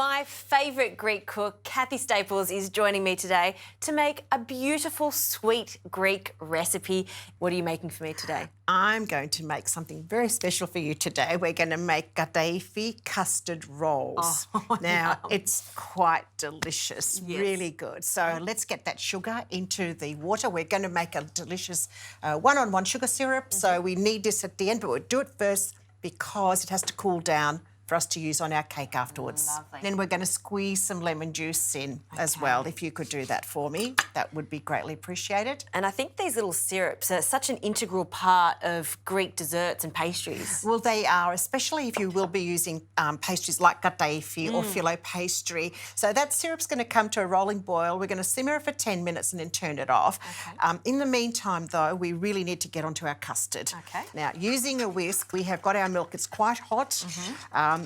my favourite Greek cook, Kathy Staples, is joining me today to make a beautiful, sweet Greek recipe. What are you making for me today? I'm going to make something very special for you today. We're going to make kadaifi custard rolls. Now, it's quite delicious, really good. So let's get that sugar into the water. We're going to make a delicious one-on-one sugar syrup. So we need this at the end, but we'll do it first because it has to cool down for us to use on our cake afterwards. Lovely. Then we're going to squeeze some lemon juice in as well. If you could do that for me, that would be greatly appreciated. And I think these little syrups are such an integral part of Greek desserts and pastries. Well, they are, especially if you will be using pastries like kadaifi or filo pastry. So that syrup's going to come to a rolling boil. We're going to simmer it for 10 minutes and then turn it off. In the meantime, though, we really need to get onto our custard. Now, using a whisk, we have got our milk. It's quite hot.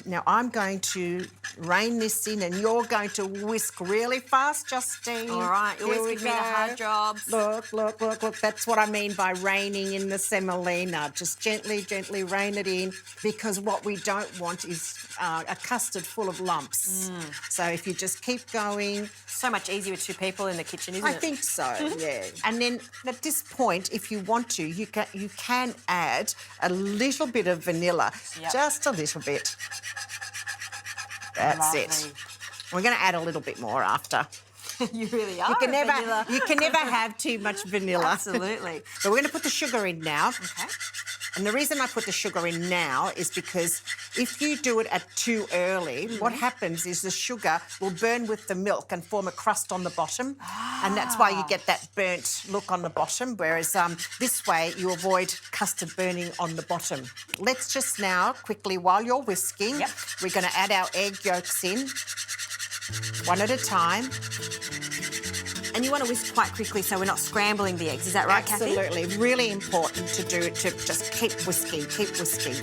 Now, I'm going to rein this in and you're going to whisk really fast, Justine. All right, you're whisking me the hard jobs. Look, look, look, look. That's what I mean by reining in the semolina. Just gently, gently rein it in because what we don't want is a custard full of lumps. So if you just keep going... So much easier with two people in the kitchen, isn't it? I think so, yeah. And then at this point, if you want to, you can add a little bit of vanilla, just a little bit. That's it. We're going to add a little bit more after. You really are. You can never have too much vanilla. Absolutely. But we're going to put the sugar in now. And the reason I put the sugar in now is because if you do it at too early, what happens is the sugar will burn with the milk and form a crust on the bottom. And that's why you get that burnt look on the bottom, whereas this way you avoid custard burning on the bottom. Let's just now, quickly, while you're whisking, we're going to add our egg yolks in, one at a time. And you want to whisk quite quickly so we're not scrambling the eggs. Is that right, Kathy? Absolutely. Really important to do it, to just keep whisking, keep whisking.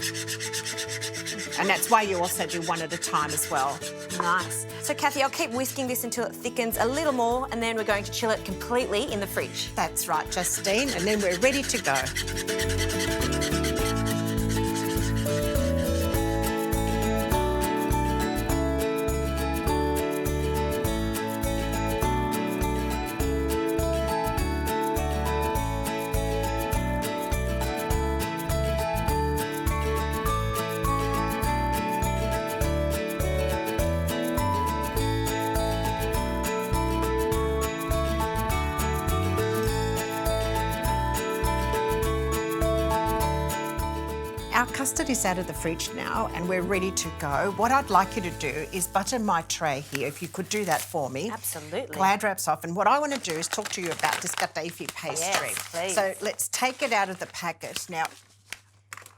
And that's why you also do one at a time as well. Nice. So, Kathy, I'll keep whisking this until it thickens a little more and then we're going to chill it completely in the fridge. That's right, Justine. And then we're ready to go. Our custard is out of the fridge now and we're ready to go. What I'd like you to do is butter my tray here, if you could do that for me. Absolutely. Glad wraps off. And what I want to do is talk to you about this kadaifi pastry. Yes, please. So let's take it out of the packet. Now,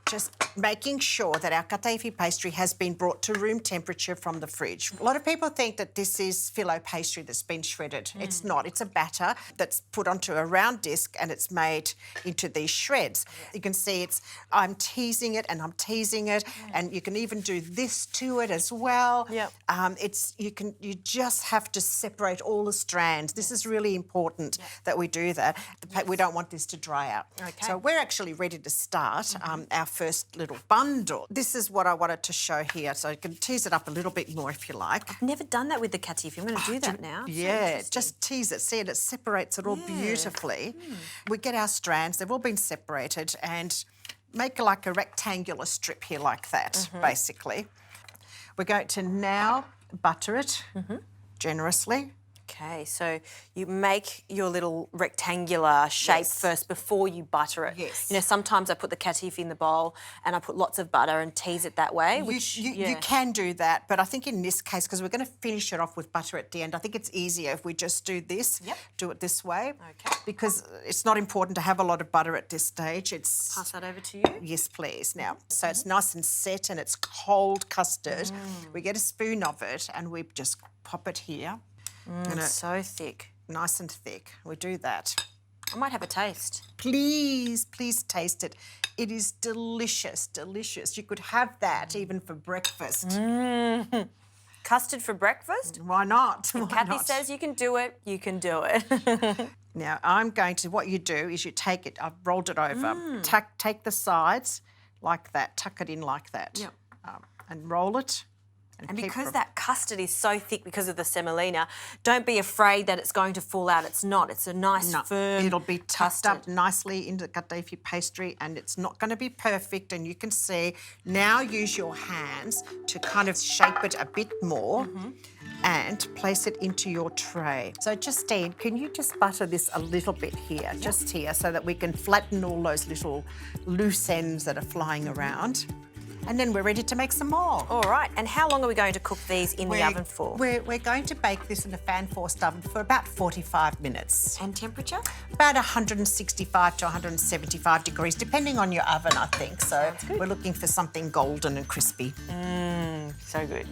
just making sure that our kadaifi pastry has been brought to room temperature from the fridge. A lot of people think that this is filo pastry that's been shredded. It's not. It's a batter that's put onto a round disc and it's made into these shreds. You can see I'm teasing it and I'm teasing it, and you can even do this to it as well. You just have to separate all the strands. This is really important that we do that. We don't want this to dry out. So we're actually ready to start our first little bundle. This is what I wanted to show here, so you can tease it up a little bit more if you like. I've never done that with the kadaifi. I'm going to do that now. Yeah, just tease it. See it separates it all beautifully. We get our strands, they've all been separated, and make like a rectangular strip here like that, basically. We're going to now butter it generously. Okay, so you make your little rectangular shape first before you butter it. Yes. You know, sometimes I put the kadaifi in the bowl and I put lots of butter and tease it that way. You can do that, but I think in this case, because we're going to finish it off with butter at the end, I think it's easier if we just do this, do it this way, because it's not important to have a lot of butter at this stage. Pass that over to you. Yes, please. Now, so it's nice and set and it's cold custard. We get a spoon of it and we just pop it here. So thick. Nice and thick. We do that. I might have a taste. Please, please taste it. It is delicious, delicious. You could have that even for breakfast. Custard for breakfast? Why not? If Kathy says you can do it, you can do it. Now, what you do is you take it, I've rolled it over, take the sides like that, tuck it in like that, and roll it And keep because rem- that custard is so thick because of the semolina, don't be afraid that it's going to fall out. It's not. It's a nice, firm It'll be tucked up custard. nicely into the Kadaifi pastry, and it's not going to be perfect. And you can see, now use your hands to kind of shape it a bit more and place it into your tray. So Justine, can you just butter this a little bit here, just here, so that we can flatten all those little loose ends that are flying around? And then we're ready to make some more. All right. And how long are we going to cook these in the oven for? We're going to bake this in a fan-forced oven for about 45 minutes. And temperature? About 165 to 175 degrees, depending on your oven, I think. So good. we're looking for something golden and crispy. So good.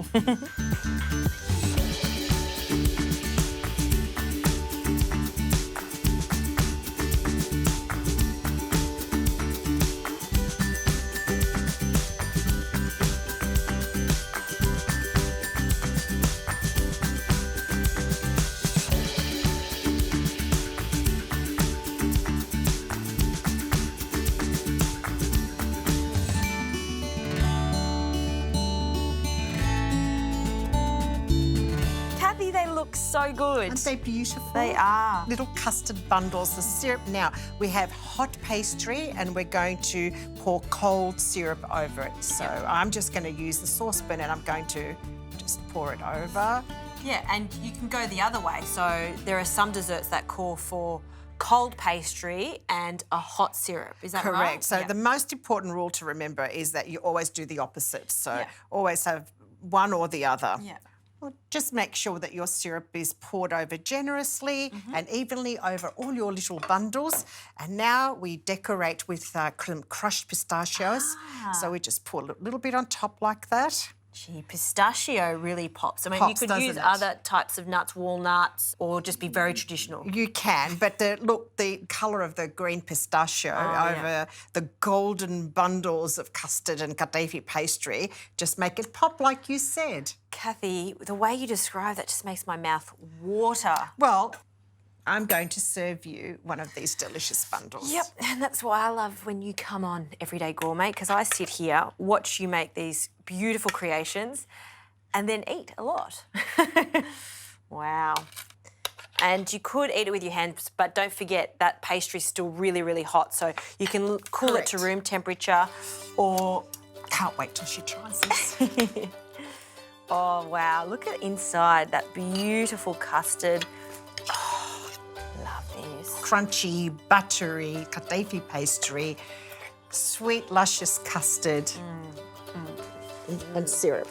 Kathy, they look so good. Aren't they beautiful? They are. Little custard bundles, the syrup. Now, we have hot pastry and we're going to pour cold syrup over it. So I'm just going to use the saucepan and I'm going to just pour it over. Yeah, and you can go the other way. So there are some desserts that call for cold pastry and a hot syrup. Is that right? Correct. So Yeah. the most important rule to remember is that you always do the opposite. So Yeah. always have one or the other. Yeah. Well, just make sure that your syrup is poured over generously and evenly over all your little bundles. And now we decorate with some crushed pistachios. So we just pour a little bit on top like that. Gee, pistachio really pops. I mean, Pops, you could use doesn't it? other types of nuts, walnuts, or just be very traditional. You can, but the colour of the green pistachio over the golden bundles of custard and Kadaifi pastry just make it pop like you said. Kathy, the way you describe that just makes my mouth water. Well, I'm going to serve you one of these delicious bundles. Yep, and that's why I love when you come on Everyday Gourmet, because I sit here, watch you make these beautiful creations, and then eat a lot. Wow. And you could eat it with your hands, but don't forget that pastry's still really, really hot, so you can cool it to Correct. room temperature or... Can't wait till she tries this. Oh, wow, look at inside, that beautiful custard. Oh, love this. Crunchy, buttery Kadaifi pastry, sweet, luscious custard, and syrup.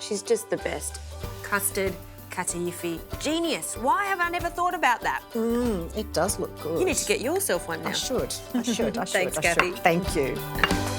She's just the best. Custard, Kadaifi, genius. Why have I never thought about that? It does look good. You need to get yourself one now. I should. Thanks, I Kathy. should. Thank you.